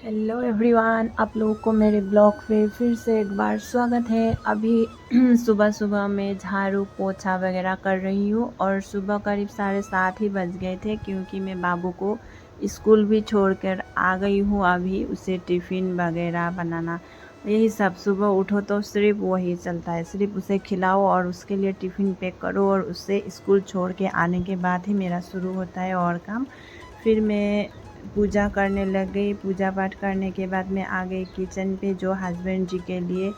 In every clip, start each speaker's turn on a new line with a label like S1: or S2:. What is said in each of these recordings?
S1: Hello everyone, आप लोगों को मेरे ब्लॉग पे फिर से एक बार स्वागत है। अभी सुबह सुबह मैं झाड़ू पोछा वगैरह कर रही हूँ और सुबह करीब 7:30 ही बज गए थे क्योंकि मैं बाबू को स्कूल भी छोड़कर आ गई हूँ। अभी उसे टिफ़िन वगैरह बनाना, यही सब सुबह उठो तो सिर्फ वही चलता है, सिर्फ उसे खिलाओ और उसके लिए टिफ़िन पैक करो और उसे स्कूल छोड़ के आने के बाद ही मेरा शुरू होता है और काम। फिर मैं पूजा करने लग गई। पूजा पाठ करने के बाद मैं आ गई किचन पे, जो हस्बैंड जी के लिए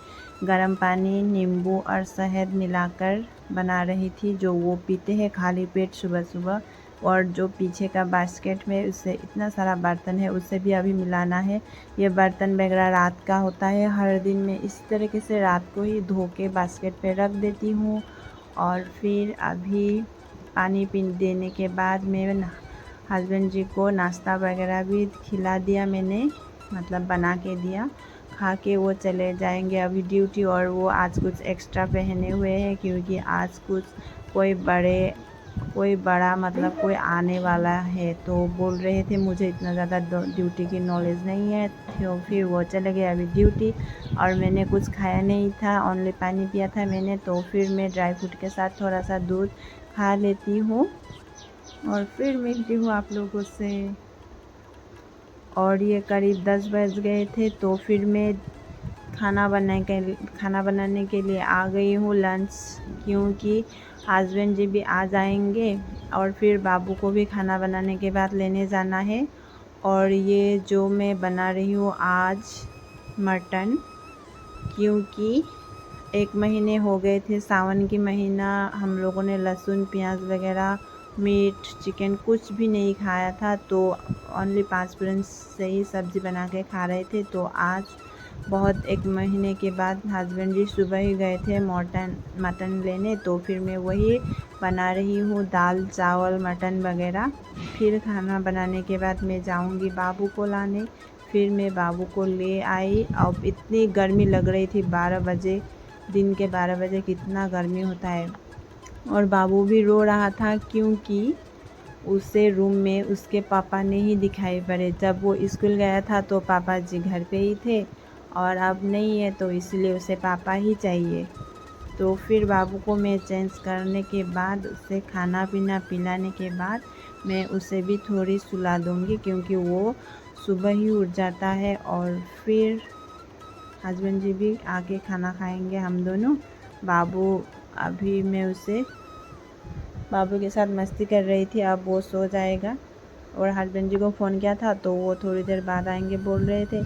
S1: गर्म पानी नींबू और शहद मिलाकर बना रही थी, जो वो पीते हैं खाली पेट सुबह सुबह। और जो पीछे का बास्केट में उससे इतना सारा बर्तन है, उससे भी अभी मिलाना है। ये बर्तन वगैरह रात का होता है, हर दिन मैं इस तरीके से रात को ही धो के बास्केट पे रख देती हूँ। और फिर अभी पानी पी देने के बाद मैं हस्बैंड जी को नाश्ता वगैरह भी खिला दिया मैंने, मतलब बना के दिया। खा के वो चले जाएंगे अभी ड्यूटी। और वो आज कुछ एक्स्ट्रा पहने हुए हैं क्योंकि आज कुछ कोई बड़ा मतलब कोई आने वाला है, तो बोल रहे थे। मुझे इतना ज़्यादा ड्यूटी की नॉलेज नहीं है, तो फिर वो चले गए अभी ड्यूटी। और मैंने कुछ खाया नहीं था, ओनली पानी पिया था मैंने। तो फिर मैं ड्राई फ्रूट के साथ थोड़ा सा दूध खा लेती हूँ और फिर मिलती हूँ आप लोगों से। और ये करीब 10 बज गए थे, तो फिर मैं खाना बनाने के लिए आ गई हूँ लंच, क्योंकि हस्बैंड जी भी आ जाएंगे और फिर बाबू को भी खाना बनाने के बाद लेने जाना है। और ये जो मैं बना रही हूँ आज मटन, क्योंकि 1 महीने हो गए थे, सावन की महीना हम लोगों ने लहसुन प्याज वगैरह मीट चिकन कुछ भी नहीं खाया था, तो ओनली 5 से ही सब्ज़ी बना के खा रहे थे। तो आज बहुत 1 महीने के बाद हस्बैंड जी सुबह ही गए थे मटन लेने, तो फिर मैं वही बना रही हूँ, दाल चावल मटन वगैरह। फिर खाना बनाने के बाद मैं जाऊँगी बाबू को लाने। फिर मैं बाबू को ले आई। अब इतनी गर्मी लग रही थी, 12 बजे, दिन के 12 बजे कितना गर्मी होता है। और बाबू भी रो रहा था क्योंकि उसे रूम में उसके पापा ने ही दिखाई पड़े। जब वो स्कूल गया था तो पापा जी घर पे ही थे, और अब नहीं है तो इसलिए उसे पापा ही चाहिए। तो फिर बाबू को मैं चेंज करने के बाद, उसे खाना पीना पिलाने के बाद मैं उसे भी थोड़ी सुला दूँगी, क्योंकि वो सुबह ही उठ जाता है। और फिर हस्बैंड जी भी आके खाना खाएंगे हम दोनों। बाबू अभी मैं उसे बाबू के साथ मस्ती कर रही थी, अब वो सो जाएगा। और हस्बैंड जी को फ़ोन किया था तो वो थोड़ी देर बाद आएंगे बोल रहे थे।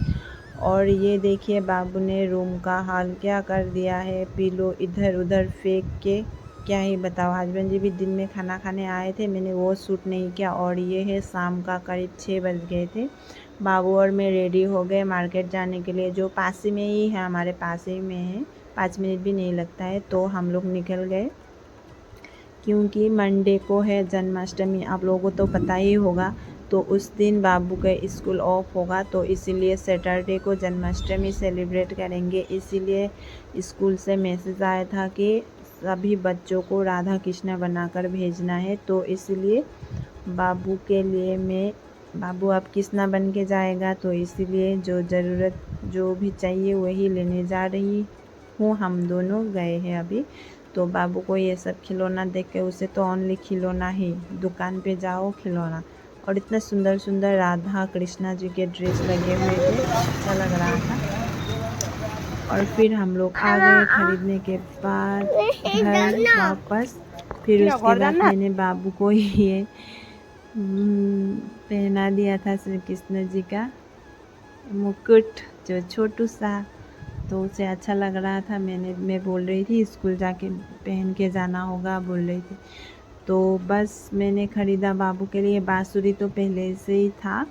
S1: और ये देखिए बाबू ने रूम का हाल क्या कर दिया है, पिलो इधर उधर फेंक के, क्या ही बताओ। हस्बैंड जी भी दिन में खाना खाने आए थे, मैंने वो शूट नहीं किया। और ये है शाम का करीब 6 बज गए थे। बाबू और मैं रेडी हो गए मार्केट जाने के लिए, जो पास ही में ही है, हमारे पास ही में है, 5 मिनट भी नहीं लगता है। तो हम लोग निकल गए, क्योंकि मंडे को है जन्माष्टमी, आप लोगों को तो पता ही होगा। तो उस दिन बाबू का स्कूल ऑफ होगा, तो इसीलिए सैटरडे को जन्माष्टमी सेलिब्रेट करेंगे। इसीलिए स्कूल से मैसेज आया था कि सभी बच्चों को राधा कृष्ण बनाकर भेजना है। तो इसलिए बाबू के लिए बाबू अब कृष्णा बन के जाएगा, तो इसीलिए जो भी चाहिए वही लेने जा रही हूँ। हम दोनों गए हैं अभी। तो बाबू को ये सब खिलौना देख के, उसे तो ओनली खिलौना ही, दुकान पे जाओ खिलौना। और इतना सुंदर सुंदर राधा कृष्णा जी के ड्रेस लगे हुए थे, अच्छा लग रहा था। और फिर हम लोग आ गए खरीदने के बाद घर वापस। फिर उसके बाद मैंने बाबू को ये पहना दिया था श्री कृष्ण जी का मुकुट, जो छोटू सा, तो उसे अच्छा लग रहा था। मैं बोल रही थी स्कूल जाके पहन के जाना होगा, बोल रही थी। तो बस मैंने ख़रीदा बाबू के लिए। बांसुरी तो पहले से ही था।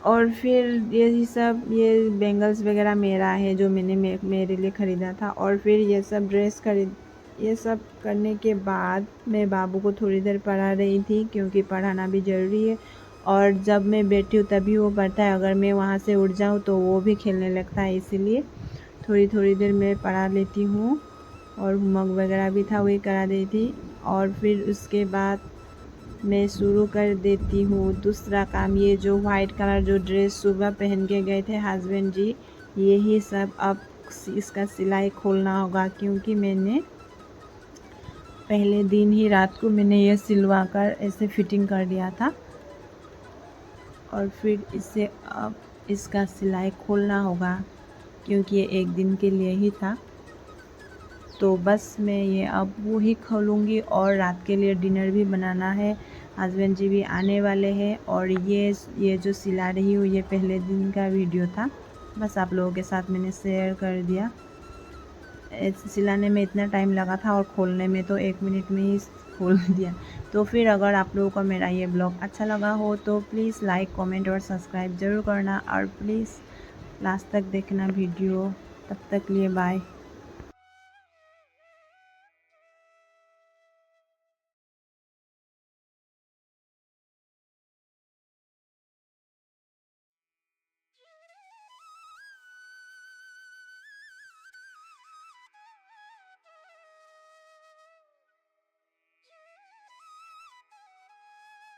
S1: और फिर यही सब, ये बेंगल्स वगैरह मेरा है, जो मैंने मेरे लिए ख़रीदा था। और फिर ये सब करने के बाद मैं बाबू को थोड़ी देर पढ़ा रही थी, क्योंकि पढ़ाना भी ज़रूरी है। और जब मैं बैठी हूँ तभी वो पढ़ता है, अगर मैं वहाँ से उठ जाऊँ तो वो भी खेलने लगता है, इसीलिए थोड़ी देर मैं पढ़ा लेती हूँ। और होमवर्क वगैरह भी था, वही करा दी थी। और फिर उसके बाद मैं शुरू कर देती हूँ दूसरा काम। ये जो वाइट कलर जो ड्रेस सुबह पहन के गए थे हस्बैंड जी, यही सब अब इसका सिलाई खोलना होगा, क्योंकि मैंने पहले दिन ही रात को मैंने ये सिलवा कर ऐसे फिटिंग कर दिया था, और फिर इसे अब इसका सिलाई खोलना होगा, क्योंकि ये एक दिन के लिए ही था। तो बस मैं ये अब वो ही खोलूँगी, और रात के लिए डिनर भी बनाना है, हस्बैंड जी भी आने वाले हैं। और ये जो सिला रही हूँ ये पहले दिन का वीडियो था, बस आप लोगों के साथ मैंने शेयर कर दिया। सिलाने में इतना टाइम लगा था और खोलने में तो 1 मिनट में ही खोल दिया। तो फिर अगर आप लोगों को मेरा ये ब्लॉग अच्छा लगा हो तो प्लीज़ लाइक, कमेंट और सब्सक्राइब ज़रूर करना, और प्लीज़ लास्ट तक देखना वीडियो। तब तक लिए बाय।